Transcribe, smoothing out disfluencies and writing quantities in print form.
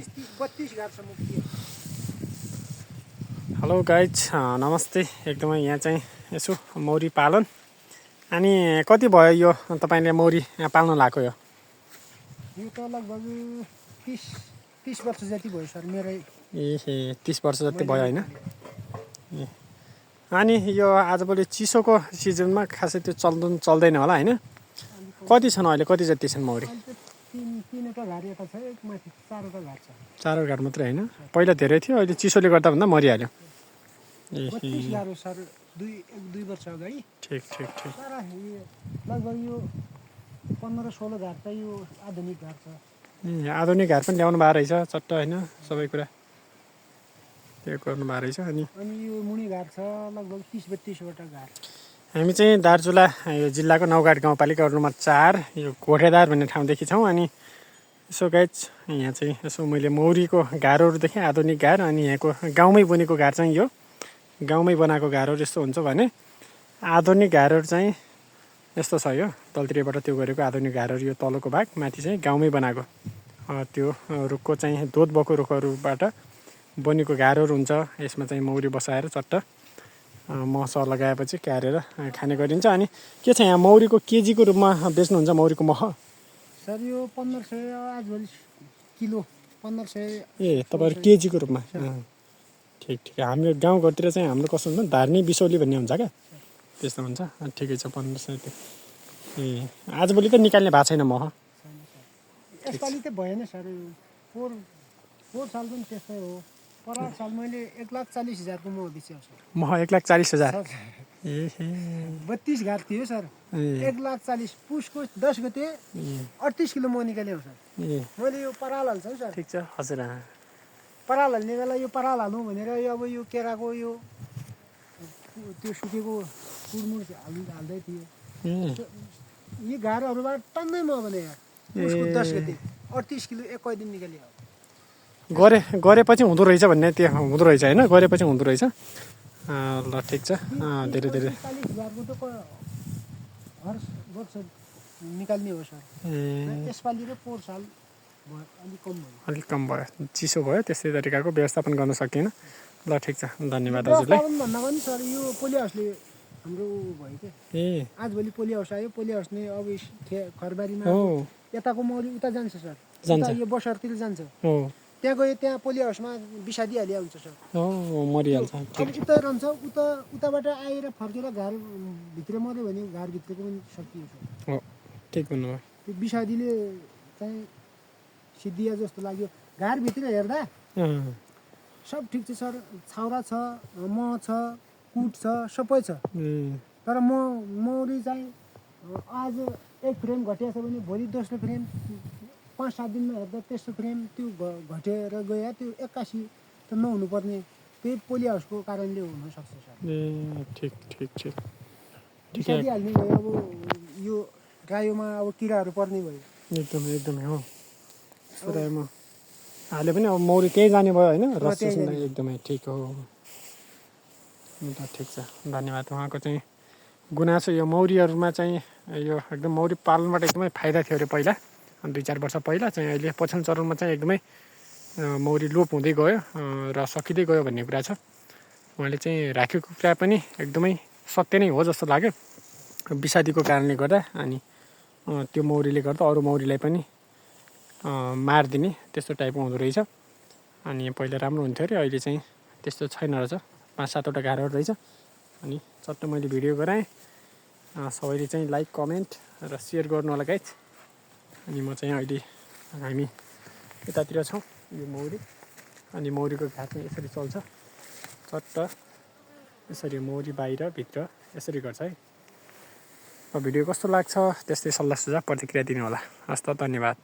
32 गाड्छ मुक्ति। Hello guys, नमस्ते। एकदमै यहाँ चाहिँ यसो मौरी पालन। अनि कति भयो यो तपाईँले मौरी पाल्न लाएको? यो त लगभग 30 वर्ष जति भयो सर मेरै। ए 30 वर्ष जति भयो होइन? ए अनि यो आजभोलि चिसोको सिजनमा खासै त्यो चल्दैन होला होइन? कति छन् अहिले, कति जति छन् मौरी? तीनवटा घार यता छ, एक माथि 4वटा घार छ। 4 घार मात्रै होइन? पहिला धेरै थियो, अहिले चिसोले गर्दा भन्दा मरिहाल्यो। 32 गाह्रो सर, 2 वर्ष अगाडि। ठिक ठिक ठिक। तर लगभग यो 15-16 घार त यो आधुनिक घार छ। आधुनिक घार पनि ल्याउनु भएको रहेछ चट्ट होइन? सबै कुरा त्यो गर्नु भएको रहेछ। अनि यो मुनि घार छ लगभग 30-32वटा घार। हामी चाहिँ दार्चुला यो जिल्लाको नौगाड गाउँपालिका वडा नम्बर 4 यो कोठेदार भन्ने ठाउँदेखि छौँ। अनि यसो गाइज यहाँ चाहिँ यसो मैले मौरीको घारहरू देखेँ, आधुनिक घार। अनि यहाँको गाउँमै बुनेको घार चाहिँ यो गाउँमै बनाएको घारहरू यस्तो हुन्छ भने आधुनिक घारहरू चाहिँ यस्तो छ। यो तलतिरबाट त्यो गरेको आधुनिक घारहरू, यो तलको भाग, माथि चाहिँ गाउँमै बनाएको त्यो रुखको चाहिँ धोत भएको रुखहरूबाट बनेको घारहरू हुन्छ। यसमा चाहिँ मौरी बसाएर चट्ट मह लगाएपछि क्यारेर खाने गरिन्छ। अनि के छ यहाँ मौरीको केजीको रूपमा बेच्नुहुन्छ मौरीको मह? सर यो 1500 आजभोलि किलो 1500। ए तपाईँहरू केजीको रूपमा? ठिक ठिक। हाम्रो गाउँघरतिर चाहिँ हाम्रो कस्तो हुन्छ, धार्नी बिसौली भन्ने हुन्छ क्या, त्यस्तो हुन्छ। ठिकै छ 1500 त्यो। ए आजभोलि त निकाल्ने भएको छैन मह? यसपालि त भएन सर। पोहोर साल पनि त्यस्तै हो। पर साल मैले 1,40,000 को मह बेचेँ सर। मह 1,40,000? ए 32 घार थियो सर। 1,40,000 पुसको 10 गते 38 किलो मह निकाल्यो सर। ए मैले यो पराल हाल्छ सर। ठिक छ हजुर। पराल हाल्ने बेला यो पराल हाल्नु भनेर अब यो केराको यो त्यो सुकेको कुडमुड हाल्दै थियो। यी घारहरूबाट टन्नै मह भने यार पुसको 10 गते 38 किलो एकै दिन निकाल्यो। गरेपछि हुँदो रहेछ भन्ने त्यो हुँदो रहेछ होइन? गरेपछि हुँदो रहेछ। ल ठिक छ। धेरै धेरै 40,000 को त हर वर्ष निकाल्ने हो सर। यसपालि र पोहोर साल अलिक कम भयो। चिसो भयो, त्यस्तै तरिकाको व्यवस्थापन गर्न सकिएन। ल ठिक छ, धन्यवाद हजुरलाई। भन्दा पनि सर यो पोली हाउसले हाम्रो भयो क्या। ए आजभोलि पोली हाउस आयो। पोली हाउस नै अब घरबारीमा यताको मौरी उता जान्छ सर, यो बसरतिर जान्छ। त्यहाँ गयो, त्यहाँ पोली हाउसमा बिसादिहाले हुन्छ सर। मरिहाल्छ। अब उता रहन्छ, उताबाट आएर फर्केर घार भित्र मऱ्यो भने घरभित्रको पनि सकियो सर। ठिक भन्नुभयो। त्यो बिसादीले चाहिँ सिद्धिया जस्तो लाग्यो। घरभित्र हेर्दा सब ठिक छ सर। छाउरा छ, मह छ, कुट छ, सबै छ। तर मौरी चाहिँ आज एक फ्रेम घटिया छ भने भोलि दोस्रो फ्रेम, 5-7 दिनमा हेर्दा तेस्रो फ्रेम त्यो घटेर गयो। त्यो 81 त नहुनुपर्ने, त्यही पोली हाउसको कारणले हुनसक्छ सर। ठिक ठिक ठिक। बिसादिहाल्ने भयो। अब यो गायोमा अब किराहरू पर्ने भयो। एकदमै एकदमै हो। सुरायोमा हाले पनि अब मौरी त्यही जाने भयो होइन? रस एकदमै ठिक हो। ठिक छ, धन्यवाद। उहाँको चाहिँ गुनासो यो मौरीहरूमा चाहिँ यो एकदम मौरी पालनबाट एकदमै फाइदा थियो अरे पहिला, 2-4 वर्ष पहिला चाहिँ। अहिले पछिल्लो चरणमा चाहिँ एकदमै मौरी लोप हुँदै गयो र सकिँदै गयो भन्ने कुरा छ। उहाँले चाहिँ राखेको कुरा पनि एकदमै सत्य नै हो जस्तो लाग्यो। विषादीको कारणले गर्दा अनि त्यो मौरीले गर्दा अरू मौरीलाई पनि मारिदिने त्यस्तो टाइपको हुँदो रहेछ। अनि पहिला राम्रो हुन्थ्यो अरे, अहिले चाहिँ त्यस्तो छैन रहेछ। 5-7वटा घारहरू रहेछ। अनि चट्ट मैले भिडियो गराएँ। सबैले चाहिँ लाइक, कमेन्ट र सेयर गर्नु होला गाइज। अनि म चाहिँ अहिले हामी यतातिर छौँ, यो मौरी। अनि मौरीको घार चाहिँ यसरी चल्छ चट्ट, यसरी मौरी बाहिर भित्र यसरी गर्छ है। भिडियो कस्तो लाग्छ त्यस्तै सल्लाह सुझाव प्रतिक्रिया दिनु होला। हस् त, धन्यवाद।